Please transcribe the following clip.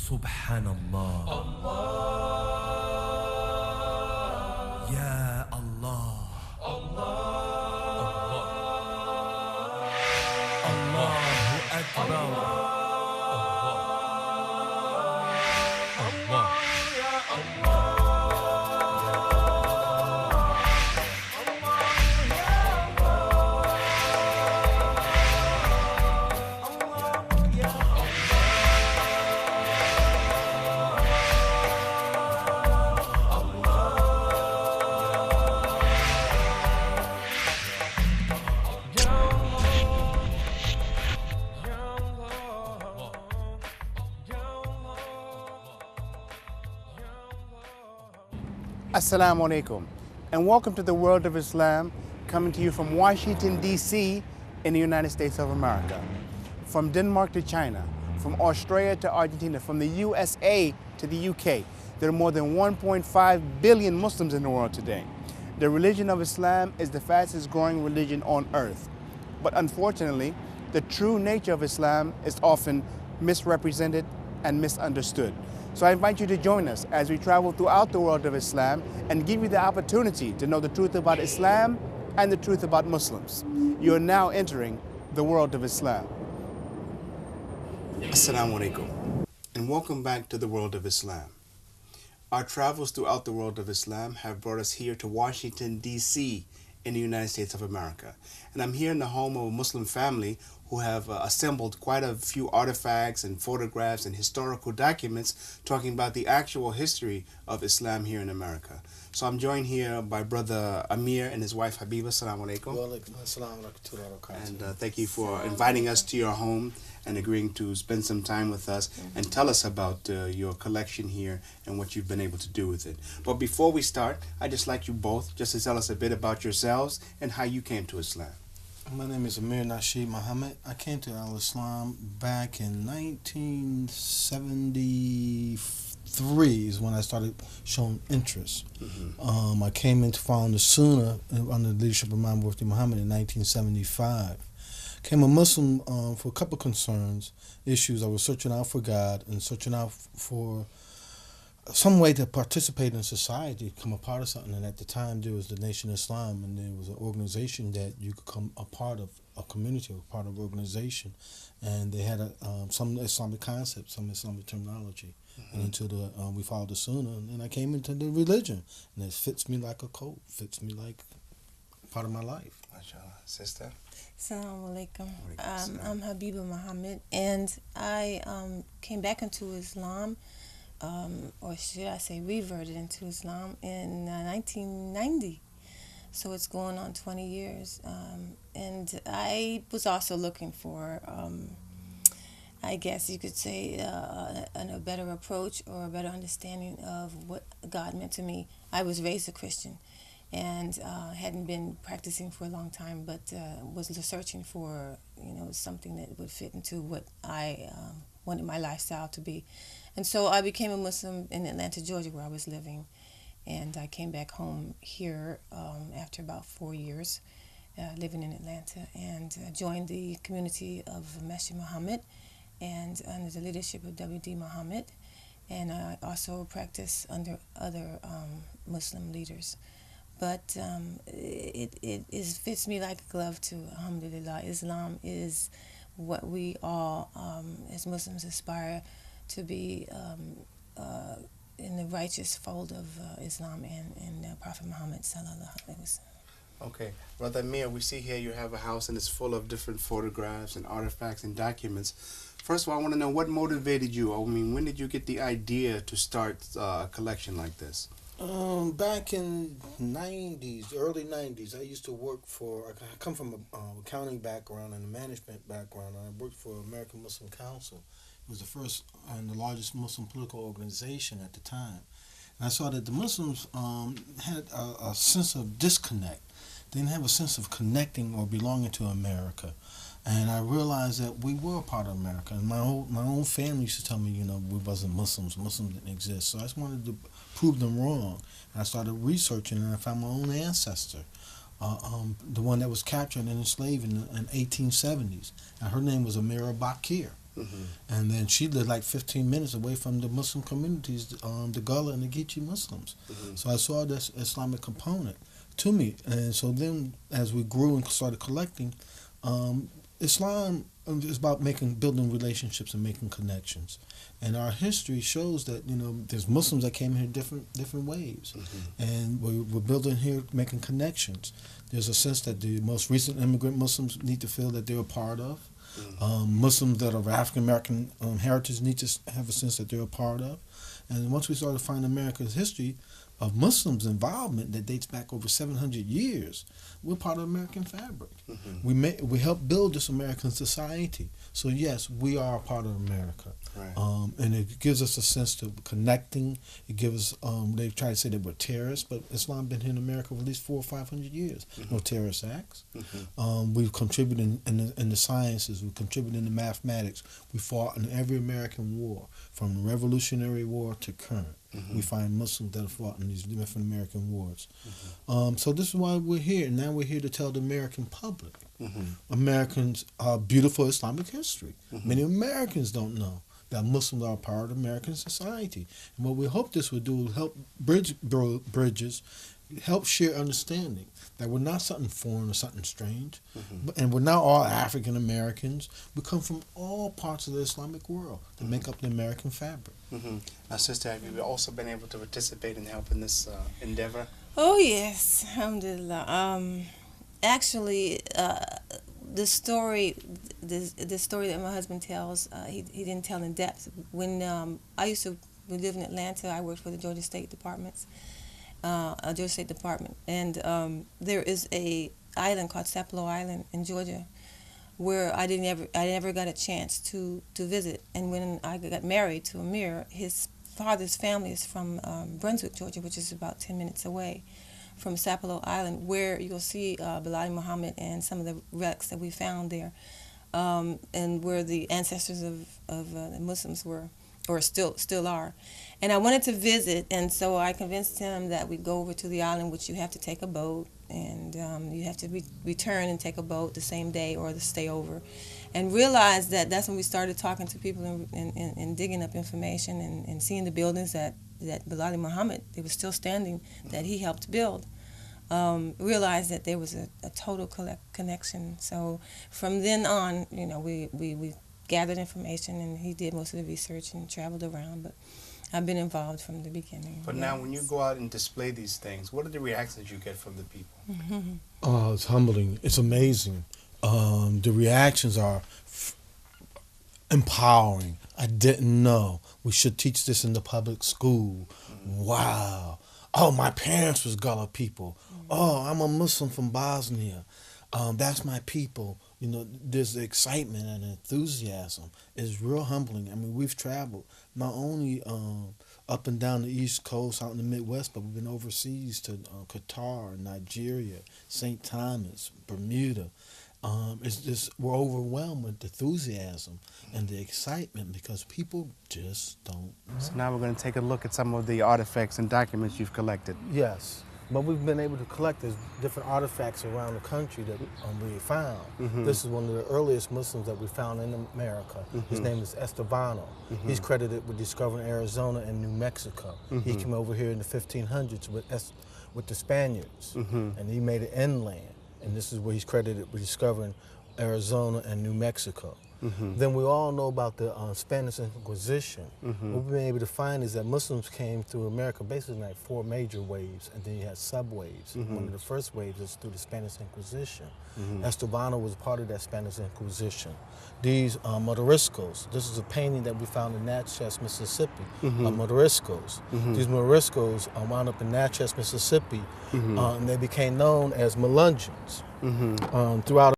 سبحان الله. يا الله. الله أكبر. Assalamu alaikum, and welcome to the World of Islam, coming to you from Washington, D.C. in the United States of America. From Denmark to China, from Australia to Argentina, from the USA to the UK, there are more than 1.5 billion Muslims in the world today. The religion of Islam is the fastest growing religion on earth. But unfortunately, the true nature of Islam is often misrepresented and misunderstood. So I invite you to join us as we travel throughout the world of Islam and give you the opportunity to know the truth about Islam and the truth about Muslims. You are now entering the world of Islam. Assalamu alaikum, and welcome back to the world of Islam. Our travels throughout the world of Islam have brought us here to Washington, D.C. in the United States of America. And I'm here in the home of a Muslim family who have assembled quite a few artifacts and photographs and historical documents talking about the actual history of Islam here in America. So I'm joined here by Brother Amir and his wife Habiba. Assalamu alaikum. And thank you for inviting us to your home and agreeing to spend some time with us and tell us about your collection here and what you've been able to do with it. But before we start, I'd just like you both just to tell us a bit about yourselves and how you came to Islam. My name is Amir Nasheed Muhammad. I came to Al-Islam back in 1973 is when I started showing interest. I came in to found the Sunnah under the leadership of Imam Mufti Muhammad in 1975. Came a Muslim for a couple of concerns, issues. I was searching out for God and searching out for some way to participate in society, become a part of something. And at the time, there was the Nation of Islam, and there was an organization that you could come a part of, a community, a part of an organization. And they had some Islamic concepts, some Islamic terminology. And into the we followed the Sunnah, and I came into the religion, and it fits me like a coat, fits me like part of my life. MashaAllah. Sister? Assalamu alaikum. I'm Habiba Muhammad, and I came back into Islam, or should I say reverted into Islam in 1990. So it's going on 20 years. And I was also looking for, I guess you could say, a better approach or a better understanding of what God meant to me. I was raised a Christian and hadn't been practicing for a long time, but was searching for, something that would fit into what I wanted my lifestyle to be. And so I became a Muslim in Atlanta, Georgia, where I was living. And I came back home here after about 4 years living in Atlanta, and joined the community of Masjid Muhammad and under the leadership of W.D. Muhammad. And I also practice under other Muslim leaders. But it fits me like a glove too, alhamdulillah. Islam is what we all as Muslims aspire to be in the righteous fold of Islam and Prophet Muhammad sallallahu alaihi wasallam. Okay. Brother Amir, we see here you have a house and it's full of different photographs and artifacts and documents. First of all, I want to know what motivated you. I mean, when did you get the idea to start a collection like this? Back in early 90s, I used to work I come from an accounting background and a management background, and I worked for American Muslim Council. It was the first and the largest Muslim political organization at the time. And I saw that the Muslims had a sense of disconnect. They didn't have a sense of connecting or belonging to America. And I realized that we were a part of America. And my own family used to tell me, we wasn't Muslims. Muslims didn't exist. So I just wanted to prove them wrong. And I started researching, and I found my own ancestor, the one that was captured and enslaved in the 1870s. And her name was Amira Bakir. And then she lived like 15 minutes away from the Muslim communities, the Gullah and the Geechee Muslims. So I saw this Islamic component to me. And so then as we grew and started collecting, Islam is about building relationships and making connections. And our history shows that, there's Muslims that came here different ways. And we're building here, making connections. There's a sense that the most recent immigrant Muslims need to feel that they're a part of. Muslims that are of African American heritage need to have a sense that they're a part of. And once we started finding America's history of Muslims' involvement that dates back over 700 years, we're part of American fabric. We help build this American society. So yes, we are a part of America. Right. And it gives us a sense of connecting. It gives us, they try to say that we're terrorists, but Islam been here in America for at least 400 or 500 years. No terrorist acts. We've contributed in the sciences. We've contributed in the mathematics. We fought in every American war, from the Revolutionary War to current. We find Muslims that have fought in these different American wars. So this is why we're here. And now we're here to tell the American public. Americans are beautiful Islamic history. Many Americans don't know that Muslims are a part of American society. And what we hope this would do is help bridges, help share understanding that we're not something foreign or something strange. And we're not all African Americans. We come from all parts of the Islamic world that make up the American fabric. Now, Sister, have you also been able to participate in helping this endeavor? Oh, yes. Alhamdulillah. Actually, the story that my husband tells, he didn't tell in depth. When we lived in Atlanta, I worked for the Georgia State Department, and there is a island called Sapelo Island in Georgia, where I never got a chance to visit. And when I got married to Amir, his father's family is from Brunswick, Georgia, which is about 10 minutes away from Sapelo Island, where you'll see Bilal Muhammad and some of the wrecks that we found there, and where the ancestors of the Muslims were, or still are. And I wanted to visit, and so I convinced him that we'd go over to the island, which you have to take a boat, and you have to return and take a boat the same day or to stay over. And realized that's when we started talking to people and digging up information and seeing the buildings that Bilal Muhammad, they were still standing, that he helped build. Realized that there was a total connection. So from then on, we gathered information, and he did most of the research and traveled around, but I've been involved from the beginning. But now when you go out and display these things, what are the reactions you get from the people? Oh, it's humbling. It's amazing. The reactions are empowering. I didn't know. We should teach this in the public school. Wow. Oh, my parents was Gullah people. Oh, I'm a Muslim from Bosnia. That's my people. There's the excitement and enthusiasm. It's real humbling. I mean, we've traveled not only up and down the East Coast, out in the Midwest, but we've been overseas to Qatar, Nigeria, St. Thomas, Bermuda. It's just, we're overwhelmed with enthusiasm and the excitement because people just don't know. So now we're going to take a look at some of the artifacts and documents you've collected. Yes, but we've been able to collect different artifacts around the country that we found. This is one of the earliest Muslims that we found in America. His name is Estevano. He's credited with discovering Arizona and New Mexico. He came over here in the 1500s with the Spaniards, and he made it inland. And this is where he's credited with discovering Arizona and New Mexico. Then we all know about the Spanish Inquisition. What we've been able to find is that Muslims came through America basically in like 4 major waves, and then you had sub-waves. One of the first waves is through the Spanish Inquisition. Estevano was part of that Spanish Inquisition. These Moriscos, this is a painting that we found in Natchez, Mississippi, Moriscos. These Moriscos wound up in Natchez, Mississippi, and they became known as Melungeons throughout